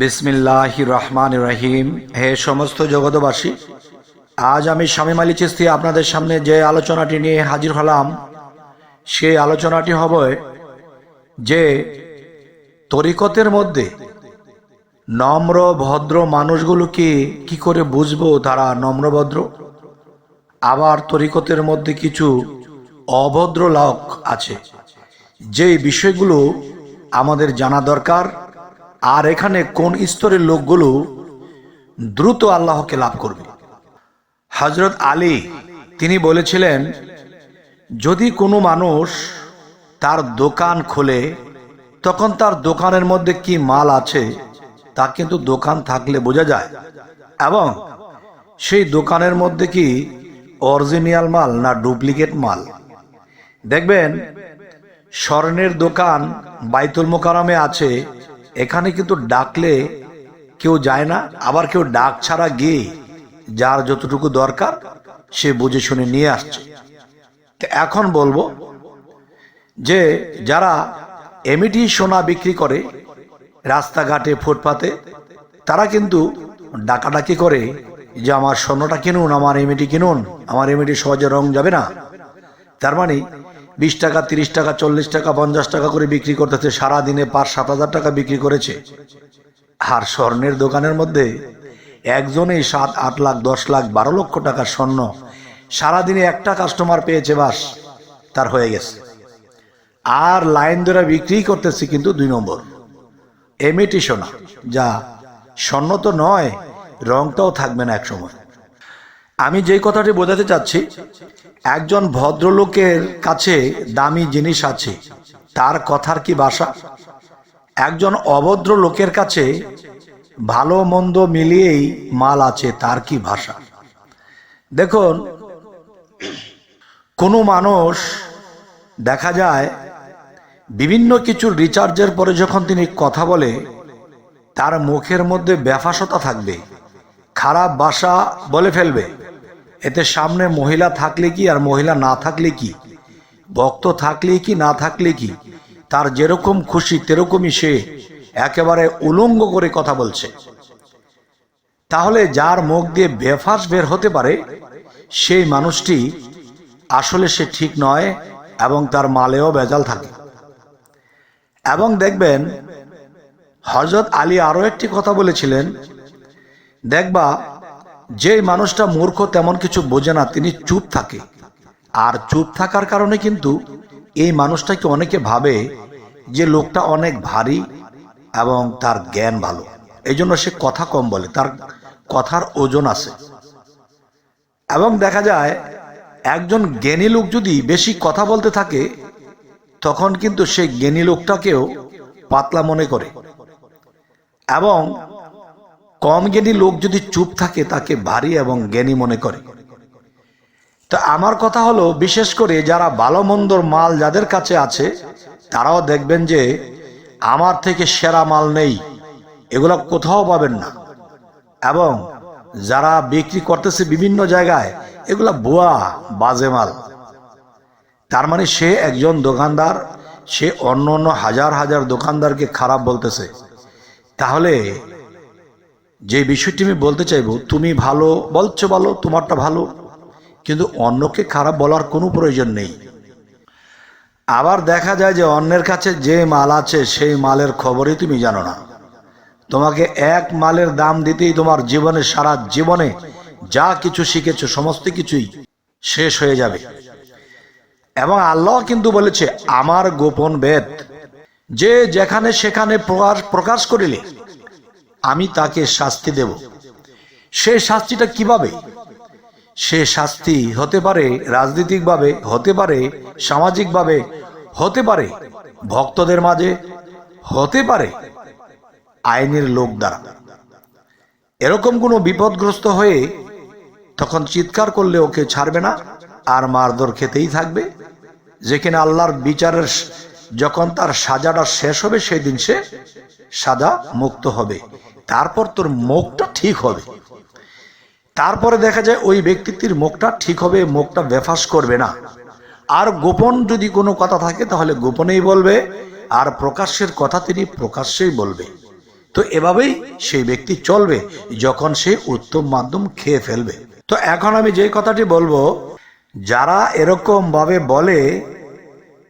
বিসমিল্লাহির রহমানির রহিম। হে সমস্ত জগতবাসী, আজ আমি শামীম আলী চিশতি আপনাদের সামনে যে আলোচনাটি নিয়ে হাজির হলাম, সেই আলোচনাটি হবে যে তরিকতের মধ্যে নম্র ভদ্র মানুষগুলোকে কি করে বুঝবো তারা নম্রভদ্র, আবার তরিকতের মধ্যে কিছু অভদ্র লোক আছে, যেই বিষয়গুলো আমাদের জানা দরকার। আর এখানে কোন স্তরের লোকগুলো দ্রুত আল্লাহকে লাভ করবে। হযরত আলী তিনি বলেছিলেন, যদি কোনো মানুষ তার দোকান খোলে তখন তার দোকানের মধ্যে কি মাল আছে তা কিন্তু দোকান থাকলে বোঝা যায়, এবং সেই দোকানের মধ্যে কি অরিজিনাল মাল না ডুপ্লিকেট মাল। দেখবেন স্বর্ণের দোকান বাইতুল মোকাররমে আছে, এখানে কিন্তু ডাকলে কেউ যায় না, আবার কেউ ডাক ছাড়া গিয়ে যার যতটুকু দরকার সে বুঝে শুনে নিয়ে আসছে। এখন বলবো যে যারা এমিটি সোনা বিক্রি করে রাস্তাঘাটে ফুটপাতে, তারা কিন্তু ডাকাডাকি করে যে আমার স্বর্ণটা কিনুন, আমার এমিটি কিনুন, আমার এমিটি সহজে রং যাবে না। তার মানে 20 টাকা 30 টাকা 40 টাকা 50 টাকা করে বিক্রি করতেছে, সারাদিনে 5-7 হাজার টাকা বিক্রি করেছে। আর স্বর্ণের দোকানের মধ্যে একজনেই 7-8 লাখ 10 লাখ 12 লক্ষ টাকার স্বর্ণ সারাদিনে একটা কাস্টমার পেয়েছে, বাস তার হয়ে গেছে। আর লাইন ধরে বিক্রি করতেছে কিন্তু 2 নম্বর এমিটি সোনা, যা স্বর্ণ তো নয়, রংটাও থাকবে না এক সময়। আমি যেই কথাটি বোঝাতে চাচ্ছি, একজন ভদ্রলোকের কাছে দামি জিনিস আছে, তার কথার কি ভাষা। একজন অভদ্র লোকের কাছে ভালো মন্দ মিলিয়েই মাল আছে, তার কি ভাষা। দেখুন, কোনো মানুষ দেখা যায় বিভিন্ন কিছু রিচার্জের পরে যখন তিনি কথা বলে, তার মুখের মধ্যে বেফাসতা থাকবে, খারাপ ভাষা বলে ফেলবে। এতে সামনে মহিলা থাকলে কি আর মহিলা না থাকলে কি, ভক্ত থাকলে কি না থাকলে কি, তার যেরকম খুশি তেরকমই সে একেবারে উলঙ্গ করে কথা বলছে। তাহলে যার মুখ দিয়ে বেফাস বের হতে পারে সেই মানুষটি আসলে সে ঠিক নয়, এবং তার মালেও ভেজাল থাকে। এবং দেখবেন হযরত আলী আরো একটি কথা বলেছিলেন, দেখবা যে মানুষটা মূর্খ তেমন কিছু বোঝে না, তিনি চুপ থাকে। আর চুপ থাকার কারণে কিন্তু এই মানুষটাকে অনেকে ভাবে যে লোকটা অনেক ভারী এবং তার জ্ঞান ভালো, এই জন্য সে কথা কম বলে, তার কথার ওজন আছে। এবং দেখা যায় একজন জ্ঞানী লোক যদি বেশি কথা বলতে থাকে, তখন কিন্তু সেই জ্ঞানী লোকটাকেও পাতলা মনে করে, এবং কম জ্ঞানী লোক যদি চুপ থাকে তাকে ভারী এবং জ্ঞানী মনে করে। তো আমার কথা হলো, বিশেষ করে যারা ভালো মন্দর মাল যাদের কাছে আছে, তারাও দেখবেন যে আমার থেকে সেরা মাল নেই, এগুলো কোথাও পাবেন না। এবং যারা বিক্রি করতেছে বিভিন্ন জায়গায়, এগুলা ভুয়া বাজে মাল। তার মানে সে একজন দোকানদার, সে অন্য অন্য হাজার হাজার দোকানদারকে খারাপ বলতেছে। তাহলে যে বিষয়টি আমি বলতে চাইবো, তুমি ভালো বলছো, বলো তোমারটা ভালো, কিন্তু অন্যকে খারাপ বলার কোনো প্রয়োজন নেই। আবার দেখা যায় যে অন্যের কাছে যে মাল আছে সেই মালের খবরই তুমি জানো না। তোমাকে এক মালের দাম দিতেই তোমার জীবনে, সারা জীবনে যা কিছু শিখেছো সমস্ত কিছুই শেষ হয়ে যাবে। এবং আল্লাহ কিন্তু বলেছে, আমার গোপন বেদ যে যেখানে সেখানে প্রকাশ করিলে আমি তাকে শাস্তি দেব। সেই শাস্তিটা কিভাবে? সে শাস্তি হতে পারে রাজনৈতিকভাবে, হতে পারে সামাজিকভাবে, হতে পারে ভক্তদের মাঝে, হতে পারে আইনের লোক দ্বারা। এরকম কোনো বিপদগ্রস্ত হয়ে তখন চিৎকার করলে ওকে ছাড়বে না, আর মারধর খেতেই থাকবে। যেখানে আল্লাহর বিচারের যখন তার সাজাটা শেষ হবে, সেই দিন সে সাজা মুক্ত হবে, তারপর তোর মুখটা ঠিক হবে। তারপরে দেখা যায় ওই ব্যক্তিটির মুখটা ঠিক হবে, মুখটা বেফাস করবে না। আর গোপন যদি কোনো কথা থাকে তাহলে গোপনেই বলবে, আর প্রকাশ্যের কথা তিনি প্রকাশ্যেই বলবে। তো এভাবেই সেই ব্যক্তি চলবে যখন সে উত্তম মাধ্যম খেয়ে ফেলবে। তো এখন আমি যে কথাটি বলবো, যারা এরকম ভাবে বলে,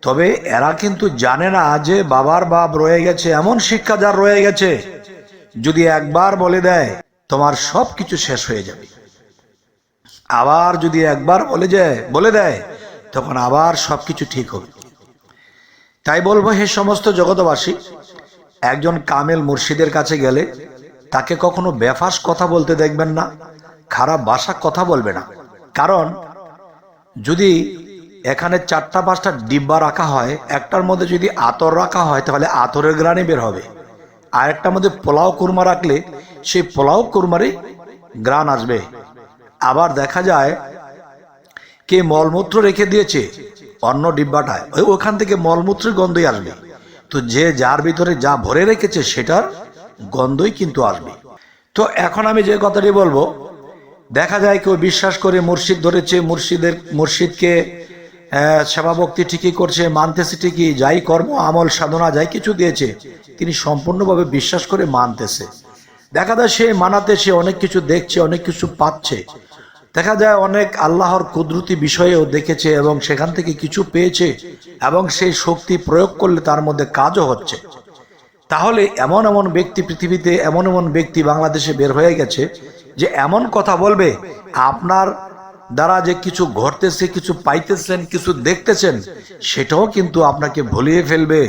তবে এরা কিন্তু জানে না যে বাবার বাপ রয়ে গেছে, এমন শিক্ষা যার রয়ে গেছে, যদি একবার বলে দেয় তোমার সব কিছু শেষ হয়ে যাবে। আবার যদি একবার বলে দেয় তখন আবার সবকিছু ঠিক হবে। তাই বলবো, হে সমস্ত জগতবাসী, একজন কামেল মুর্শিদের কাছে গেলে তাকে কখনো বেফাস কথা বলতে দেখবেন না, খারাপ ভাষা কথা বলবে না। কারণ যদি এখানে 4-5টা ডিব্বা রাখা হয়, একটার মধ্যে যদি আতর রাখা হয় তাহলে আতরের গ্রানি বের হবে, আর একটার মধ্যে পোলাও কুরমা রাখলে সেই পোলাও কুরমারই গ্রান আসবে। আবার দেখা যায় কে মলমূত্র রেখে দিয়েছে অন্য ডিব্বাটায়, ওখান থেকে মলমূত্রের গন্ধই আসবে। তো যে যার ভিতরে যা ভরে রেখেছে সেটার গন্ধই কিন্তু আসবে। তো এখন আমি যে কথাটি বলবো, দেখা যায় কেউ বিশ্বাস করে মুর্শিদ ধরেছে, মুর্শিদকে সেবা ভক্তি ঠিকই করছে, মানতেছে ঠিকই, যাই কর্ম আমল সাধনা যাই কিছু দিয়েছে তিনি সম্পূর্ণভাবে বিশ্বাস করে মানতেছে। দেখা যায় সে মানাতে সে অনেক কিছু দেখছে, অনেক কিছু পাচ্ছে, দেখা যায় অনেক আল্লাহর কুদরতি বিষয়েও দেখেছে এবং সেখান থেকে কিছু পেয়েছে, এবং সেই শক্তি প্রয়োগ করলে তার মধ্যে কাজও হচ্ছে। তাহলে এমন এমন ব্যক্তি পৃথিবীতে, এমন এমন ব্যক্তি বাংলাদেশে বের হয়ে গেছে যে এমন কথা বলবে আপনার দ্বারা যে কিছু ঘটতেছে, কিছু পাইতেছেন, কিছু দেখতেছেন, সেটাও কিন্তু আপনাকে ভুলিয়ে ফেলবে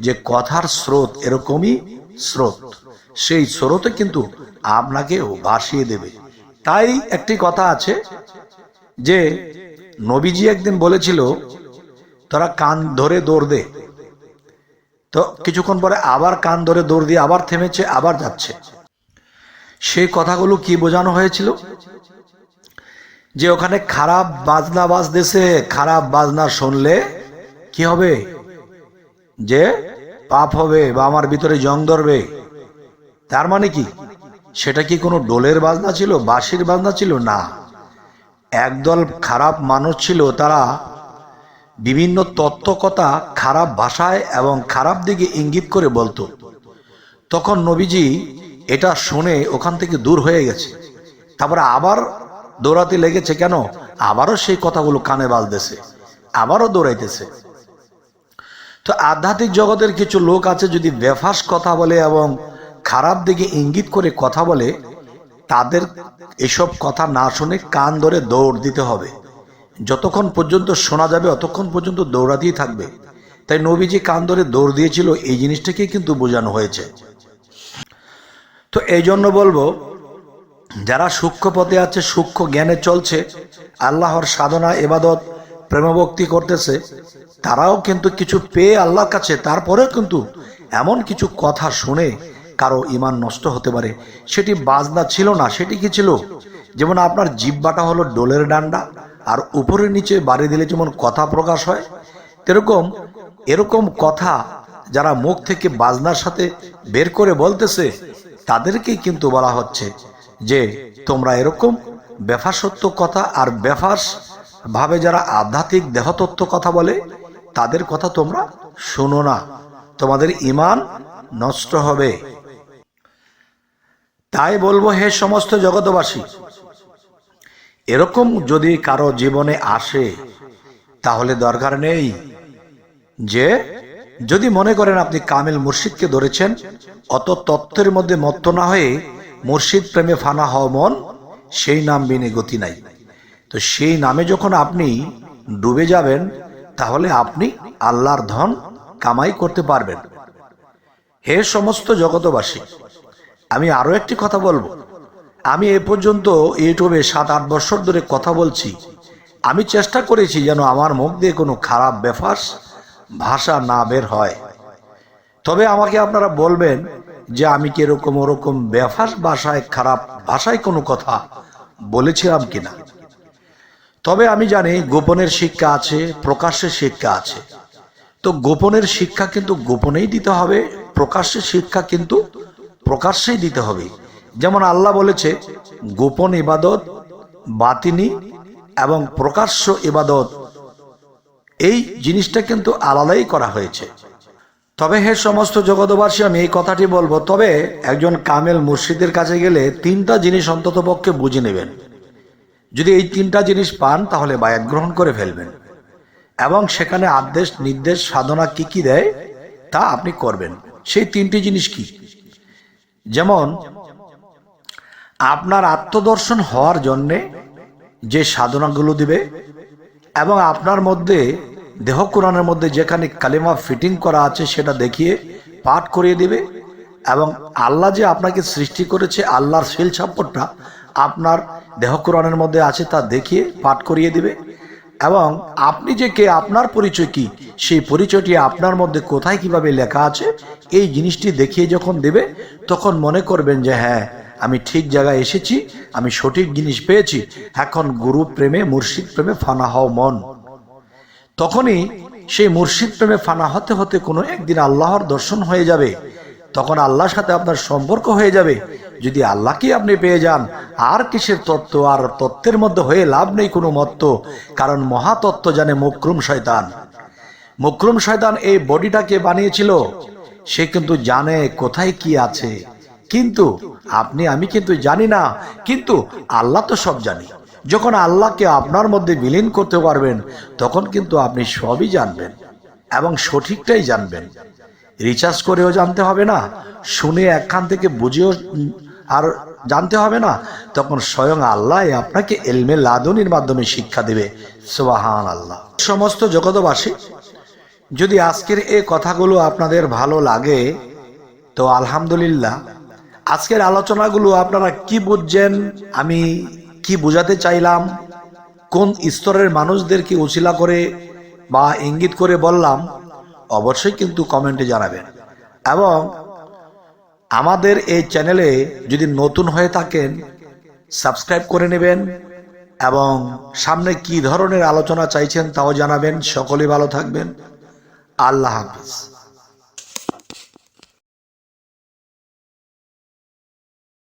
যে কথার স্রোত এরকমই স্রোত, সেই স্রোতে কিন্তু আপনাকে ভাসিয়ে দেবে। তাই একটি কথা আছে যে নবীজি একদিন বলেছিল তোরা কান ধরে দৌড় দে, তো কিছুক্ষণ পরে আবার কান ধরে দৌড় দিয়ে আবার থেমেছে, আবার যাচ্ছে। সেই কথাগুলো কি বোঝানো হয়েছিল? যে ওখানে খারাপ বাজনা বাজতেছে, খারাপ বাজনা শুনলে কি হবে, যে পাপ হবে বা আমার ভিতরে জং ধরবে। তার মানে কি সেটা কি কোনো ডোলের বাজনা ছিল, বাঁশির বাজনা ছিল? না, একদল খারাপ মানুষ ছিল, তারা বিভিন্ন তত্ত্বকথা খারাপ ভাষায় এবং খারাপ দিকে ইঙ্গিত করে বলতো। তখন নবীজি এটা শুনে ওখান থেকে দূর হয়ে গেছে, তারপরে আবার দৌড়াতে লেগেছে। কেন? আবারও সেই কথাগুলো কানে বাজতেছে, আবারও দৌড়াইতেছে। তো আধ্যাত্মিক জগতের কিছু লোক আছে, যদি বেফাস কথা বলে এবং খারাপ দিকে ইঙ্গিত করে কথা বলে, তাদের এসব কথা না শুনে কান ধরে দৌড় দিতে হবে। যতক্ষণ পর্যন্ত শোনা যাবে অতক্ষণ পর্যন্ত দৌড়াতেই থাকবে। তাই নবীজি কান ধরে দৌড় দিয়েছিল, এই জিনিসটাকে কিন্তু বোঝানো হয়েছে। তো এই জন্য বলবো, যারা সূক্ষ্ম পথে আছে, সূক্ষ্ম জ্ঞানে চলছে, আল্লাহর সাধনা ইবাদত প্রেমভক্তি করতেছে, তারাও কিন্তু কিছু পেয়ে আল্লাহর কাছে, তারপরেও কিন্তু এমন কিছু কথা শুনে কারো ঈমান নষ্ট হতে পারে। সেটি বাজনা ছিল না, সেটি কি ছিল? যেমন আপনার জিহ্বাটা হলো ডোলের ডান্ডা, আর উপরে নিচে বাড়ি দিলে যেমন কথা প্রকাশ হয়, এরকম কথা যারা মুখ থেকে বাজনার সাথে বের করে বলতেছে, তাদেরকেই কিন্তু বলা হচ্ছে যে তোমরা এরকম বেফাসত্ব কথা আর বেফাস ভাবে যারা আধ্যাত্মিক দেহতত্ত্ব কথা বলে, তাদের কথা তোমরা শোনো না, তোমাদের ঈমান নষ্ট হবে। তাই বলবো, হে সমস্ত জগতবাসী, এরকম যদি কারো জীবনে আসে তাহলে দরকার নেই যে, যদি মনে করেন আপনি কামেল মুর্শিদকে ধরেছেন, অত তত্ত্বের মধ্যে মত্ত না হয়ে মুর্শিদ প্রেমে ফানা হও মন, সেই নাম বিনে গতি নাই। তো সেই নামে যখন আপনি ডুবে যাবেন, তাহলে আপনি আল্লাহর ধন কামাই করতে পারবেন। হে সমস্ত জগতবাসী, আমি আরো একটি কথা বলবো। আমি এ পর্যন্ত ইউটিউবে 7-8 বছর ধরে কথা বলছি। আমি চেষ্টা করেছি যেন আমার মুখ দিয়ে কোনো খারাপ বেফাস ভাষা না বের হয়। তবে আমাকে আপনারা বলবেন যে আমি কি এরকম ওরকম বেফাস ভাষায়, খারাপ ভাষায় কোনো কথা বলেছিলাম কিনা। তবে আমি জানি গোপনের শিক্ষা আছে, প্রকাশ্যের শিক্ষা আছে। তো গোপনের শিক্ষা কিন্তু গোপনেই দিতে হবে, প্রকাশ্যের শিক্ষা কিন্তু প্রকাশ্যেই দিতে হবে। যেমন আল্লাহ বলেছে গোপন ইবাদত, বাতিনি এবং প্রকাশ্য ইবাদত, এই জিনিসটা কিন্তু আলাদাই করা হয়েছে। তবে হে সমস্ত জগতবাসী, আমি এই কথাটি বলবো, তবে একজন কামেল মুর্শিদের কাছে গেলে তিনটা জিনিস অন্ততপক্ষে বুঝে নেবেন। যদি এই তিনটা জিনিস পান তাহলে বায়াত গ্রহণ করে ফেলবেন, এবং সেখানে আদেশ নির্দেশ সাধনা কি কি দেয় তা আপনি করবেন। সেই তিনটি জিনিস কি? যেমন আপনার আত্মদর্শন হওয়ার জন্যে যে সাধনাগুলো দিবে, এবং আপনার মধ্যে দেহ কোরআনের মধ্যে যেখানে কালিমা ফিটিং করা আছে সেটা দেখিয়ে পাঠ করিয়ে দিবে, এবং আল্লাহ যে আপনাকে সৃষ্টি করেছে আল্লাহর শিল ছাপ্পরটা আপনার দেহ কোরআনের মধ্যে আছে তা দেখিয়ে পাঠ করিয়ে দিবে, এবং আপনি যে কে, আপনার পরিচয় কি, সেই পরিচয়টি আপনার মধ্যে কোথায় কিভাবে লেখা আছে এই জিনিসটি দেখিয়ে যখন দেবে, তখন মনে করবেন যে হ্যাঁ, আমি ঠিক জায়গায় এসেছি, আমি সঠিক জিনিস পেয়েছি, এখন গুরু প্রেমে মুর্শিদ প্রেমে ফানা হও মন। তখনই সেই মুর্শিদ প্রেমে ফানা হতে হতে কোনো একদিন আল্লাহর দর্শন হয়ে যাবে, তখন আল্লাহর সাথে আপনার সম্পর্ক হয়ে যাবে। যদি আল্লাহকে আপনি পেয়ে যান, আর কিসের তত্ত্ব, আর তত্ত্বের মধ্যে হয়ে লাভ নেই কোনো মত্ত, কারণ মহাতত্ত্ব জানে মুকরুম শয়তান। মুকরুম শয়তান এই বডিটাকে বানিয়েছিল, সে কিন্তু জানে কোথায় কি আছে, কিন্তু আপনি আমি কিন্তু জানি না, কিন্তু আল্লাহ তো সব জানে। যখন আল্লাহকে আপনার মধ্যে বিলীন করতে পারবেন, তখন কিন্তু আপনি সবই জানবেন এবং সঠিকটাই জানবেন। রিচার্জ করেও জানতে হবে না, শুনে একখান থেকে বুঝেও আর জানতে হবে না, তখন স্বয়ং আল্লাহ আপনাকে এলমে লাদুনির মাধ্যমে শিক্ষা দেবে। সুবহান আল্লাহ। সমস্ত জগতবাসী, যদি আজকের এই কথাগুলো আপনাদের ভালো লাগে তো আলহামদুলিল্লাহ। আজকের আলোচনাগুলো আপনারা কি বুঝছেন, আমি কি বোঝাতে চাইলাম, কোন স্তরের মানুষদেরকে উছিলা করে বা ইঙ্গিত করে বললাম, অবশ্যই কিন্তু কমেন্টে জানাবেন। এবং আমাদের এই চ্যানেলে যদি নতুন হয়ে থাকেন সাবস্ক্রাইব করে নেবেন, এবং সামনে কি ধরনের আলোচনা চাইছেন তাও জানাবেন। সকলে ভালো থাকবেন। আল্লাহ হাফেজ।